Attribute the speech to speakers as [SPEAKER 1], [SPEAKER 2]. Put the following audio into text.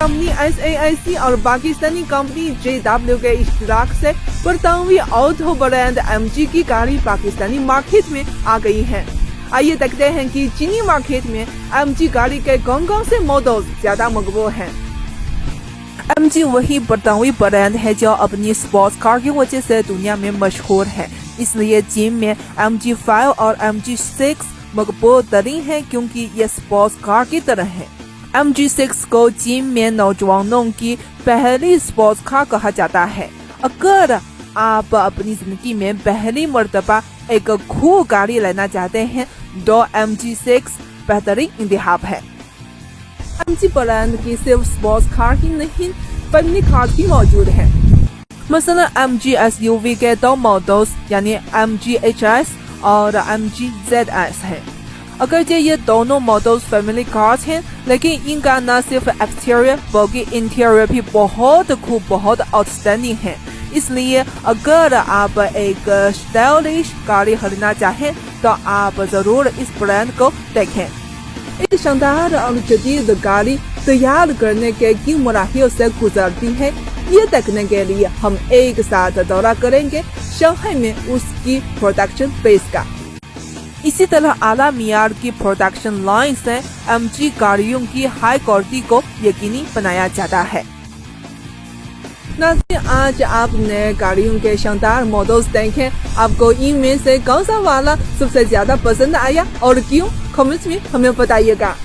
[SPEAKER 1] Company SAIC और Pakistani company JW के इश्तिराक से बरतानवी ऑटो ब्रांड MG की गाड़ी पाकिस्तानी मार्केट में आ गई है। आइए देखते हैं कि चीनी मार्केट में MG गाड़ी के कौन-कौन से मॉडल्स ज्यादा मकबूल हैं। MG वही बरतानवी ब्रांड है जो अपनी स्पोर्ट्स कार की वजह से दुनिया में मशहूर है, इसलिए चीन में MG5 और MG6 मकबूल तरीन है क्योंकि ये स्पोर्ट्स कार की तरह है। MG6 को चीन में नौजवानों की पहली स्पोर्ट्स कार कहा जाता है। अगर आप अपनी जिंदगी में पहली मर्तबा एक खूब गाड़ी लेना चाहते हैं तो MG6 बेहतरीन इंतखाब है। MG ब्रांड की सिर्फ स्पोर्ट्स कार ही नहीं, फैमिली कार भी मौजूद है। मसलन MG SUV के दो मॉडल्स यानी MG HS और MG ZS है। अगरचे ये दोनों मॉडल्स फैमिली कार्स हैं, लेकिन इनका न सिर्फ एक्सटीरियर बल्कि इंटीरियर भी बहुत खूब, बहुत आउटस्टैंडिंग है। इसलिए अगर आप एक स्टाइलिश गाड़ी खरीदना चाहें तो आप जरूर इस ब्रांड को देखें। इस शानदार और जदीद गाड़ी तैयार करने के किन मराहिल से गुजरती है, ये देखने के लिए हम एक साथ दौरा करेंगे शंघाई में उसकी प्रोडक्शन बेस का। इसी तरह आला मियार की प्रोडक्शन लाइन से MG गाड़ियों की हाई क्वालिटी को यकीनी बनाया जाता है। नाज़रीन, आज आपने गाड़ियों के शानदार मॉडल्स देखे, आपको इनमें से कौन सा वाला सबसे ज्यादा पसंद आया और क्यों? कमेंट्स में हमें बताइएगा।